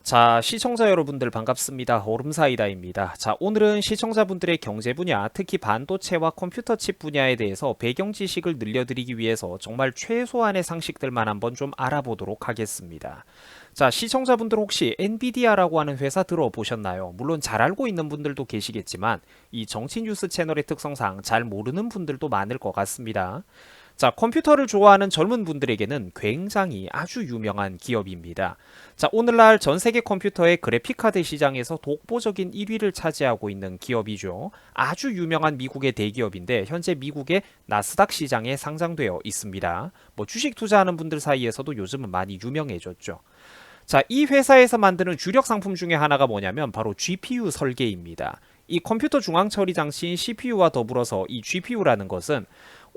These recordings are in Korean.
자, 시청자 여러분들 반갑습니다. 얼음사이다입니다. 자, 오늘은 시청자분들의 경제 분야, 특히 반도체와 컴퓨터 칩 분야에 대해서 배경 지식을 늘려드리기 위해서 정말 최소한의 상식들만 한번 좀 알아보도록 하겠습니다. 자, 시청자분들 혹시 엔비디아라고 하는 회사 들어보셨나요? 물론 잘 알고 있는 분들도 계시겠지만 이 정치 뉴스 채널의 특성상 잘 모르는 분들도 많을 것 같습니다. 자, 컴퓨터를 좋아하는 젊은 분들에게는 굉장히 아주 유명한 기업입니다. 자, 오늘날 전 세계 컴퓨터의 그래픽카드 시장에서 독보적인 1위를 차지하고 있는 기업이죠. 아주 유명한 미국의 대기업인데 현재 미국의 나스닥 시장에 상장되어 있습니다. 뭐 주식 투자하는 분들 사이에서도 요즘은 많이 유명해졌죠. 자, 이 회사에서 만드는 주력 상품 중에 하나가 뭐냐면 바로 GPU 설계입니다. 이 컴퓨터 중앙 처리 장치인 CPU와 더불어서 이 GPU라는 것은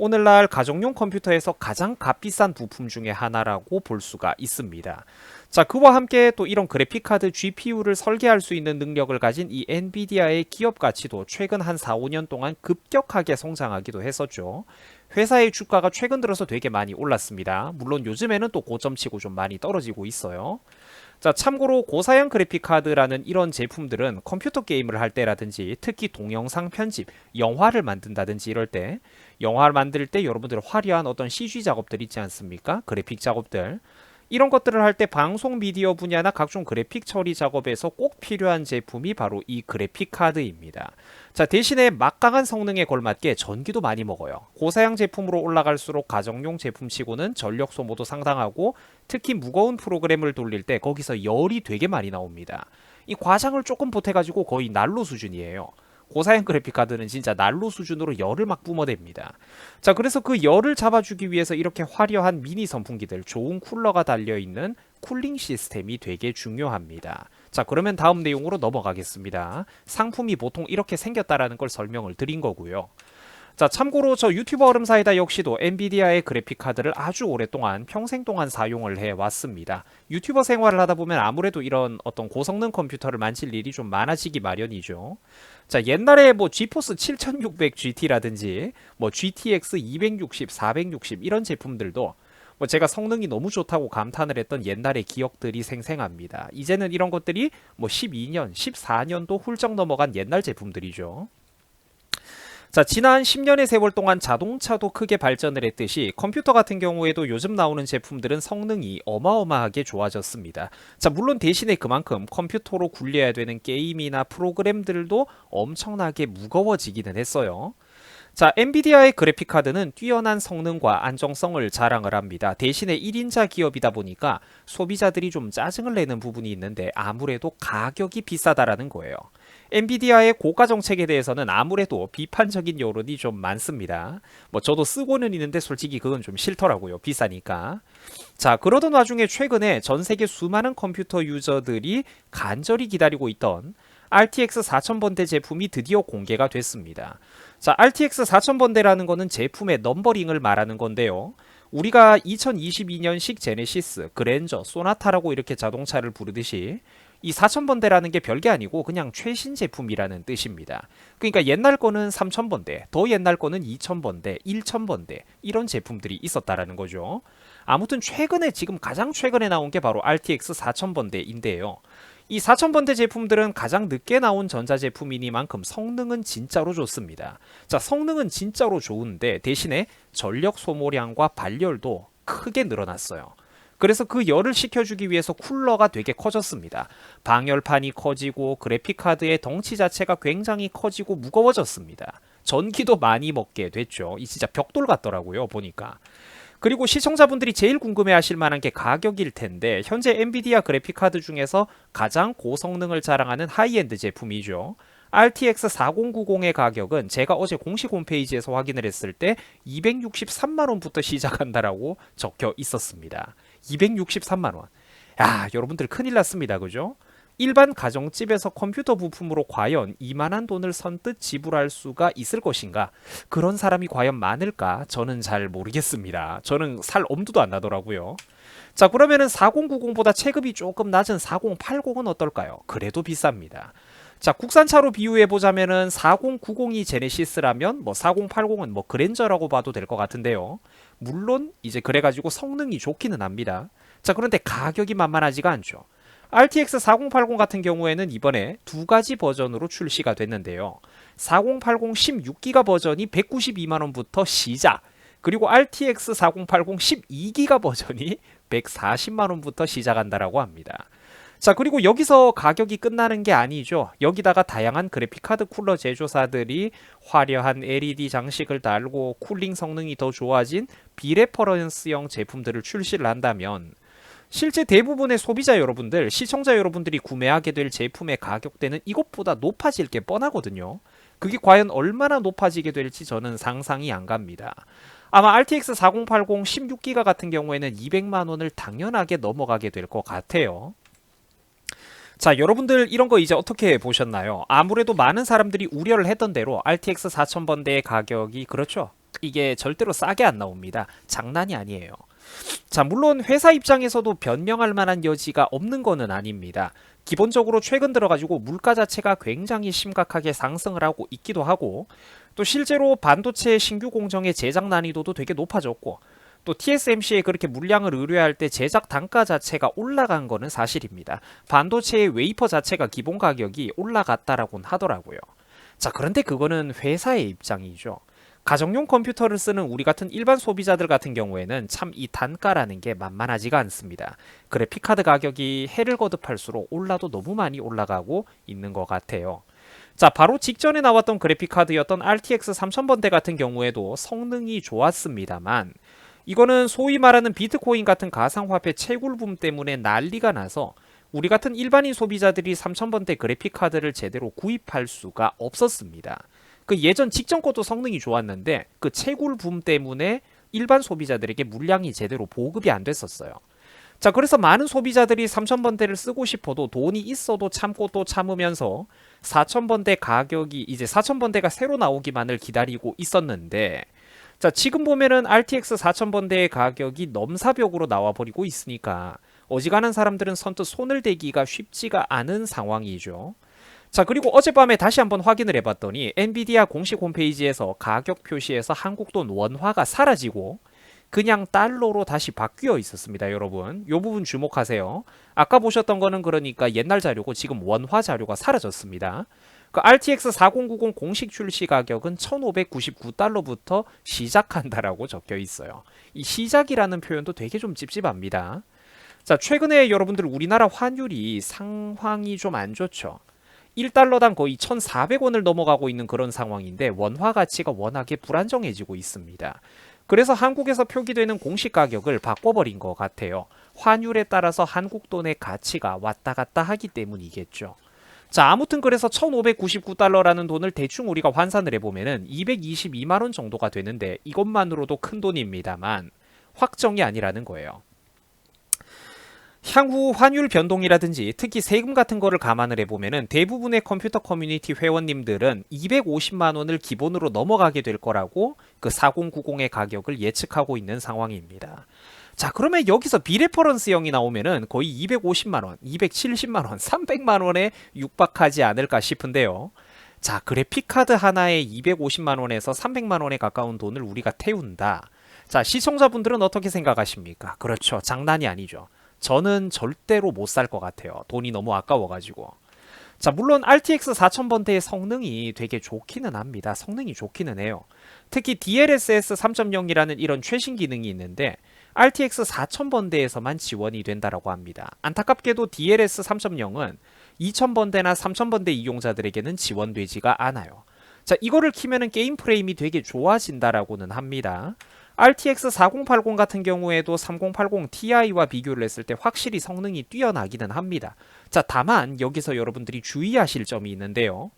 오늘날 가정용 컴퓨터에서 가장 값비싼 부품 중에 하나라고 볼 수가 있습니다. 자, 그와 함께 또 이런 그래픽카드 GPU를 설계할 수 있는 능력을 가진 이 엔비디아의 기업 가치도 최근 한 4, 5년 동안 급격하게 성장하기도 했었죠. 회사의 주가가 최근 들어서 되게 많이 올랐습니다. 물론 요즘에는 또 고점치고 좀 많이 떨어지고 있어요. 자, 참고로 고사양 그래픽카드라는 이런 제품들은 컴퓨터 게임을 할 때라든지 특히 동영상 편집, 영화를 만든다든지 이럴 때 영화를 만들 때 여러분들 화려한 어떤 CG 작업들 있지 않습니까? 그래픽 작업들. 이런 것들을 할 때 방송 미디어 분야나 각종 그래픽 처리 작업에서 꼭 필요한 제품이 바로 이 그래픽 카드입니다. 자, 대신에 막강한 성능에 걸맞게 전기도 많이 먹어요. 고사양 제품으로 올라갈수록 가정용 제품치고는 전력 소모도 상당하고 특히 무거운 프로그램을 돌릴 때 거기서 열이 되게 많이 나옵니다. 이 과장을 조금 보태가지고 거의 난로 수준이에요. 고사양 그래픽카드는 진짜 난로 수준으로 열을 막 뿜어댑니다. 자, 그래서 그 열을 잡아주기 위해서 이렇게 화려한 미니 선풍기들, 좋은 쿨러가 달려있는 쿨링 시스템이 되게 중요합니다. 자, 그러면 다음 내용으로 넘어가겠습니다. 상품이 보통 이렇게 생겼다라는 걸 설명을 드린 거고요. 자, 참고로 저 유튜버 얼음사이다 역시도 엔비디아의 그래픽카드를 아주 오랫동안 평생 동안 사용을 해왔습니다. 유튜버 생활을 하다 보면 아무래도 이런 어떤 고성능 컴퓨터를 만질 일이 좀 많아지기 마련이죠. 자, 옛날에 뭐 지포스 7600 GT라든지 뭐 GTX 260, 460 이런 제품들도 뭐 제가 성능이 너무 좋다고 감탄을 했던 옛날의 기억들이 생생합니다. 이제는 이런 것들이 뭐 12년, 14년도 훌쩍 넘어간 옛날 제품들이죠. 자, 지난 10년의 세월 동안 자동차도 크게 발전을 했듯이 컴퓨터 같은 경우에도 요즘 나오는 제품들은 성능이 어마어마하게 좋아졌습니다. 자, 물론 대신에 그만큼 컴퓨터로 굴려야 되는 게임이나 프로그램들도 엄청나게 무거워지기는 했어요. 자, 엔비디아의 그래픽카드는 뛰어난 성능과 안정성을 자랑을 합니다. 대신에 1인자 기업이다 보니까 소비자들이 좀 짜증을 내는 부분이 있는데 아무래도 가격이 비싸다라는 거예요. 엔비디아의 고가 정책에 대해서는 아무래도 비판적인 여론이 좀 많습니다. 뭐 저도 쓰고는 있는데 솔직히 그건 좀 싫더라고요. 비싸니까. 자, 그러던 와중에 최근에 전 세계 수많은 컴퓨터 유저들이 간절히 기다리고 있던 RTX 4000번대 제품이 드디어 공개가 됐습니다. 자, RTX 4000번대라는 거는 제품의 넘버링을 말하는 건데요. 우리가 2022년식 제네시스, 그랜저, 소나타라고 이렇게 자동차를 부르듯이 이 4000번대라는 게 별게 아니고 그냥 최신 제품이라는 뜻입니다. 그러니까 옛날 거는 3000번대, 더 옛날 거는 2000번대, 1000번대 이런 제품들이 있었다라는 거죠. 아무튼 최근에 지금 가장 최근에 나온 게 바로 RTX 4000번대인데요. 이 4000번대 제품들은 가장 늦게 나온 전자제품이니만큼 성능은 진짜로 좋습니다. 자, 성능은 진짜로 좋은데 대신에 전력 소모량과 발열도 크게 늘어났어요. 그래서 그 열을 식혀주기 위해서 쿨러가 되게 커졌습니다. 방열판이 커지고 그래픽카드의 덩치 자체가 굉장히 커지고 무거워졌습니다. 전기도 많이 먹게 됐죠. 이 진짜 벽돌 같더라고요, 보니까. 그리고 시청자분들이 제일 궁금해하실 만한 게 가격일 텐데 현재 엔비디아 그래픽카드 중에서 가장 고성능을 자랑하는 하이엔드 제품이죠. RTX 4090의 가격은 제가 어제 공식 홈페이지에서 확인을 했을 때 263만원부터 시작한다라고 적혀 있었습니다. 263만원. 야, 여러분들 큰일 났습니다. 그죠? 일반 가정집에서 컴퓨터 부품으로 과연 이만한 돈을 선뜻 지불할 수가 있을 것인가? 그런 사람이 과연 많을까? 저는 잘 모르겠습니다. 저는 살 엄두도 안 나더라고요. 자, 그러면은 4090보다 체급이 조금 낮은 4080은 어떨까요? 그래도 비쌉니다. 자, 국산차로 비유해보자면은 4090이 제네시스라면 뭐 4080은 뭐 그랜저라고 봐도 될 것 같은데요. 물론 이제 그래가지고 성능이 좋기는 합니다. 자, 그런데 가격이 만만하지가 않죠. RTX 4080 같은 경우에는 이번에 두 가지 버전으로 출시가 됐는데요. 4080 16기가 버전이 192만원부터 시작, 그리고 RTX 4080 12기가 버전이 140만원부터 시작한다라고 합니다. 자, 그리고 여기서 가격이 끝나는 게 아니죠. 여기다가 다양한 그래픽카드 쿨러 제조사들이 화려한 LED 장식을 달고 쿨링 성능이 더 좋아진 비레퍼런스형 제품들을 출시를 한다면 실제 대부분의 소비자 여러분들, 시청자 여러분들이 구매하게 될 제품의 가격대는 이것보다 높아질 게 뻔하거든요. 그게 과연 얼마나 높아지게 될지 저는 상상이 안 갑니다. 아마 RTX 4080 16기가 같은 경우에는 200만원을 당연하게 넘어가게 될 것 같아요. 자, 여러분들 이런 거 이제 어떻게 보셨나요? 아무래도 많은 사람들이 우려를 했던 대로 RTX 4000번대의 가격이, 그렇죠, 이게 절대로 싸게 안 나옵니다. 장난이 아니에요. 자, 물론 회사 입장에서도 변명할 만한 여지가 없는 거는 아닙니다. 기본적으로 최근 들어가지고 물가 자체가 굉장히 심각하게 상승을 하고 있기도 하고, 또 실제로 반도체 신규 공정의 제작 난이도도 되게 높아졌고, 또 TSMC에 그렇게 물량을 의뢰할 때 제작 단가 자체가 올라간 거는 사실입니다. 반도체의 웨이퍼 자체가 기본 가격이 올라갔다라고는 하더라고요. 자, 그런데 그거는 회사의 입장이죠. 가정용 컴퓨터를 쓰는 우리 같은 일반 소비자들 같은 경우에는 참 이 단가라는 게 만만하지가 않습니다. 그래픽카드 가격이 해를 거듭할수록 올라도 너무 많이 올라가고 있는 것 같아요. 자, 바로 직전에 나왔던 그래픽카드였던 RTX 3000번대 같은 경우에도 성능이 좋았습니다만, 이거는 소위 말하는 비트코인 같은 가상화폐 채굴붐 때문에 난리가 나서 우리 같은 일반인 소비자들이 3000번대 그래픽카드를 제대로 구입할 수가 없었습니다. 그 예전 직전 것도 성능이 좋았는데 그 채굴붐 때문에 일반 소비자들에게 물량이 제대로 보급이 안 됐었어요. 자, 그래서 많은 소비자들이 3000번대를 쓰고 싶어도 돈이 있어도 참고 또 참으면서 4000번대 가격이, 이제 4000번대가 새로 나오기만을 기다리고 있었는데, 자, 지금 보면은 RTX 4000번대의 가격이 넘사벽으로 나와버리고 있으니까 어지간한 사람들은 선뜻 손을 대기가 쉽지가 않은 상황이죠. 자, 그리고 어젯밤에 다시 한번 확인을 해봤더니 엔비디아 공식 홈페이지에서 가격 표시에서 한국 돈 원화가 사라지고 그냥 달러로 다시 바뀌어 있었습니다. 여러분, 이 부분 주목하세요. 아까 보셨던 거는 그러니까 옛날 자료고 지금 원화 자료가 사라졌습니다. 그 RTX 4090 공식 출시 가격은 1599달러부터 시작한다라고 적혀 있어요. 이 시작이라는 표현도 되게 좀 찝찝합니다. 자, 최근에 여러분들 우리나라 환율이 상황이 좀 안 좋죠. 1달러당 거의 1,400원을 넘어가고 있는 그런 상황인데 원화 가치가 워낙에 불안정해지고 있습니다. 그래서 한국에서 표기되는 공식 가격을 바꿔버린 것 같아요. 환율에 따라서 한국 돈의 가치가 왔다 갔다 하기 때문이겠죠. 자, 아무튼 그래서 1599달러라는 돈을 대충 우리가 환산을 해보면은 222만원 정도가 되는데 이것만으로도 큰 돈입니다만 확정이 아니라는 거예요. 향후 환율 변동이라든지 특히 세금 같은 거를 감안을 해보면은 대부분의 컴퓨터 커뮤니티 회원님들은 250만원을 기본으로 넘어가게 될 거라고 그 4090의 가격을 예측하고 있는 상황입니다. 자, 그러면 여기서 비레퍼런스형이 나오면은 거의 250만원, 270만원, 300만원에 육박하지 않을까 싶은데요. 자, 그래픽카드 하나에 250만원에서 300만원에 가까운 돈을 우리가 태운다. 자, 시청자분들은 어떻게 생각하십니까? 그렇죠, 장난이 아니죠. 저는 절대로 못 살 것 같아요. 돈이 너무 아까워가지고. 자, 물론 RTX 4000번대의 성능이 되게 좋기는 합니다. 성능이 좋기는 해요. 특히 DLSS 3.0이라는 이런 최신 기능이 있는데 RTX 4000번대에서만 지원이 된다라고 합니다. 안타깝게도 DLSS 3.0은 2000번대나 3000번대 이용자들에게는 지원되지가 않아요. 자, 이거를 키면은 게임 프레임이 되게 좋아진다라고는 합니다. RTX 4080 같은 경우에도 3080 Ti와 비교를 했을 때 확실히 성능이 뛰어나기는 합니다. 자, 다만 여기서 여러분들이 주의하실 점이 있는데요.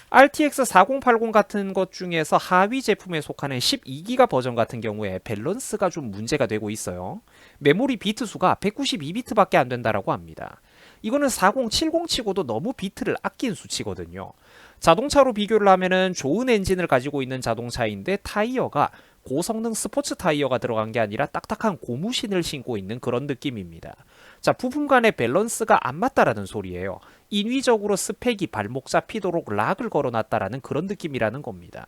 RTX 4080 같은 것 중에서 하위 제품에 속하는 12기가 버전 같은 경우에 밸런스가 좀 문제가 되고 있어요. 메모리 비트 수가 192비트밖에 안 된다라고 합니다. 이거는 4070 치고도 너무 비트를 아낀 수치거든요. 자동차로 비교를 하면은 좋은 엔진을 가지고 있는 자동차인데 타이어가 고성능 스포츠 타이어가 들어간 게 아니라 딱딱한 고무신을 신고 있는 그런 느낌입니다. 자, 부품 간의 밸런스가 안 맞다라는 소리예요. 인위적으로 스펙이 발목 잡히도록 락을 걸어놨다라는 그런 느낌이라는 겁니다.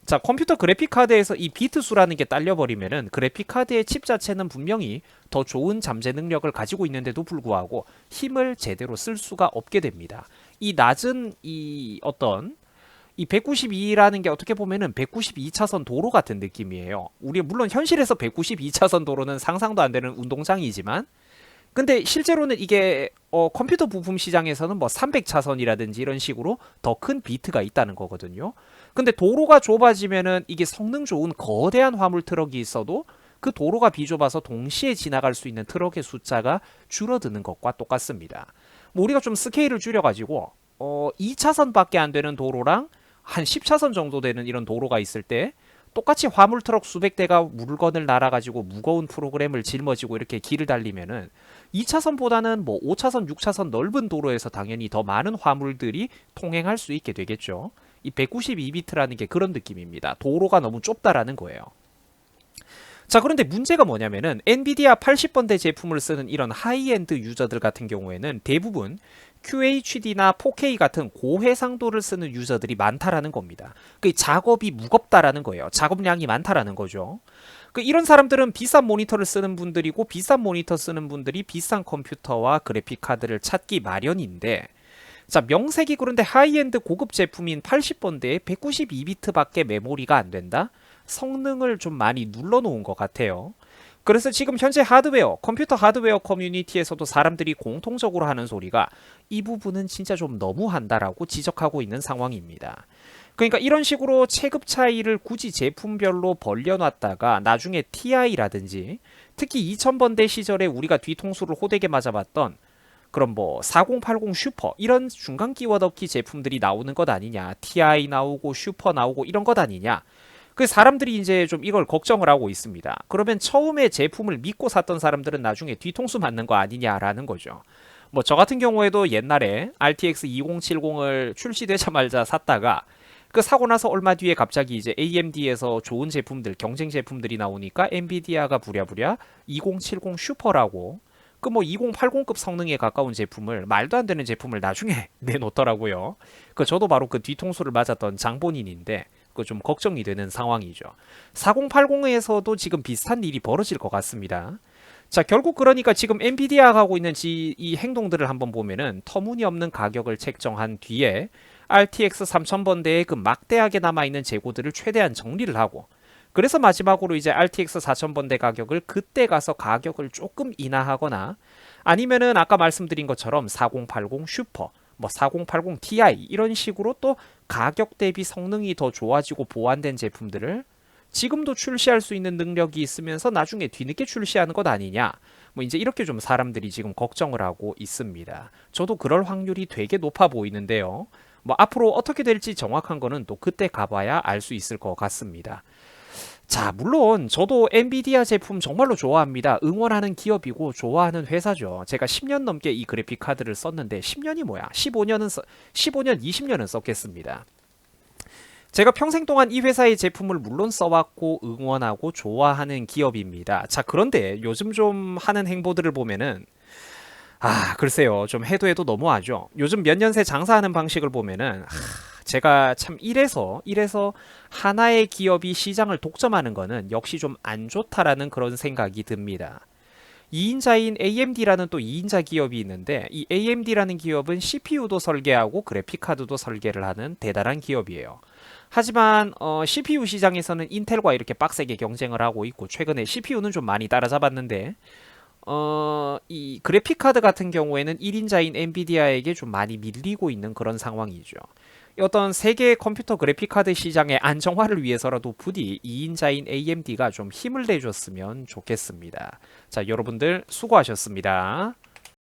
자, 컴퓨터 그래픽카드에서 이 비트 수라는 게 딸려버리면은 그래픽카드의 칩 자체는 분명히 더 좋은 잠재 능력을 가지고 있는데도 불구하고 힘을 제대로 쓸 수가 없게 됩니다. 이 낮은 이 어떤 이 192라는 게 어떻게 보면은 192차선 도로 같은 느낌이에요. 우리 물론 현실에서 192차선 도로는 상상도 안 되는 운동장이지만 근데 실제로는 이게 컴퓨터 부품 시장에서는 뭐 300차선이라든지 이런 식으로 더 큰 비트가 있다는 거거든요. 근데 도로가 좁아지면은 이게 성능 좋은 거대한 화물 트럭이 있어도 그 도로가 비좁아서 동시에 지나갈 수 있는 트럭의 숫자가 줄어드는 것과 똑같습니다. 뭐 우리가 좀 스케일을 줄여가지고 2차선밖에 안 되는 도로랑 한 10차선 정도 되는 이런 도로가 있을 때 똑같이 화물 트럭 수백 대가 물건을 날아가지고 무거운 프로그램을 짊어지고 이렇게 길을 달리면은 2차선보다는 뭐 5차선, 6차선 넓은 도로에서 당연히 더 많은 화물들이 통행할 수 있게 되겠죠. 이 192비트라는 게 그런 느낌입니다. 도로가 너무 좁다라는 거예요. 자, 그런데 문제가 뭐냐면은 엔비디아 80번대 제품을 쓰는 이런 하이엔드 유저들 같은 경우에는 대부분 QHD나 4K 같은 고해상도를 쓰는 유저들이 많다라는 겁니다. 그 작업이 무겁다라는 거예요. 작업량이 많다라는 거죠. 그 이런 사람들은 비싼 모니터를 쓰는 분들이고 비싼 모니터 쓰는 분들이 비싼 컴퓨터와 그래픽 카드를 찾기 마련인데 자, 명색이 그런데 하이엔드 고급 제품인 80번대에 192비트밖에 메모리가 안 된다? 성능을 좀 많이 눌러놓은 것 같아요. 그래서 지금 현재 하드웨어, 컴퓨터 하드웨어 커뮤니티에서도 사람들이 공통적으로 하는 소리가 이 부분은 진짜 좀 너무한다라고 지적하고 있는 상황입니다. 그러니까 이런 식으로 체급 차이를 굳이 제품별로 벌려놨다가 나중에 TI라든지 특히 2000번대 시절에 우리가 뒤통수를 호되게 맞아봤던 그럼 뭐 4080 슈퍼 이런 중간 끼워 넣기 제품들이 나오는 것 아니냐, TI 나오고 슈퍼 나오고 이런 것 아니냐. 그 사람들이 이제 좀 이걸 걱정을 하고 있습니다. 그러면 처음에 제품을 믿고 샀던 사람들은 나중에 뒤통수 맞는 거 아니냐라는 거죠. 뭐 저 같은 경우에도 옛날에 RTX 2070을 출시되자마자 샀다가 그 사고 나서 얼마 뒤에 갑자기 이제 AMD에서 좋은 제품들, 경쟁 제품들이 나오니까 엔비디아가 부랴부랴 2070 슈퍼라고 그 뭐 2080급 성능에 가까운 제품을 말도 안 되는 제품을 나중에 내놓더라고요. 그 저도 바로 그 뒤통수를 맞았던 장본인인데 그 좀 걱정이 되는 상황이죠. 4080에서도 지금 비슷한 일이 벌어질 것 같습니다. 자, 결국 그러니까 지금 엔비디아가 하고 있는 이 행동들을 한번 보면은 터무니없는 가격을 책정한 뒤에 RTX 3000번대의 그 막대하게 남아있는 재고들을 최대한 정리를 하고 그래서 마지막으로 이제 RTX 4000번대 가격을 그때 가서 가격을 조금 인하하거나 아니면은 아까 말씀드린 것처럼 4080 슈퍼 뭐 4080 Ti 이런 식으로 또 가격 대비 성능이 더 좋아지고 보완된 제품들을 지금도 출시할 수 있는 능력이 있으면서 나중에 뒤늦게 출시하는 것 아니냐. 뭐 이제 이렇게 좀 사람들이 지금 걱정을 하고 있습니다. 저도 그럴 확률이 되게 높아 보이는데요. 뭐 앞으로 어떻게 될지 정확한 거는 또 그때 가봐야 알 수 있을 것 같습니다. 자, 물론 저도 엔비디아 제품 정말로 좋아합니다. 응원하는 기업이고 좋아하는 회사죠. 제가 10년 넘게 이 그래픽 카드를 썼는데 10년이 뭐야? 15년, 20년은 썼겠습니다. 제가 평생 동안 이 회사의 제품을 물론 써왔고 응원하고 좋아하는 기업입니다. 자, 그런데 요즘 좀 하는 행보들을 보면은 글쎄요. 좀 해도 너무하죠. 요즘 몇 년 새 장사하는 방식을 보면은 제가 참 이래서 하나의 기업이 시장을 독점하는 거는 역시 좀 안 좋다라는 그런 생각이 듭니다. 2인자인 AMD라는 또 2인자 기업이 있는데 이 AMD라는 기업은 CPU도 설계하고 그래픽카드도 설계를 하는 대단한 기업이에요. 하지만 CPU 시장에서는 인텔과 이렇게 빡세게 경쟁을 하고 있고 최근에 CPU는 좀 많이 따라잡았는데 이 그래픽카드 같은 경우에는 1인자인 엔비디아에게 좀 많이 밀리고 있는 그런 상황이죠. 어떤 세계 컴퓨터 그래픽카드 시장의 안정화를 위해서라도 부디 2인자인 AMD가 좀 힘을 내줬으면 좋겠습니다. 자, 여러분들 수고하셨습니다.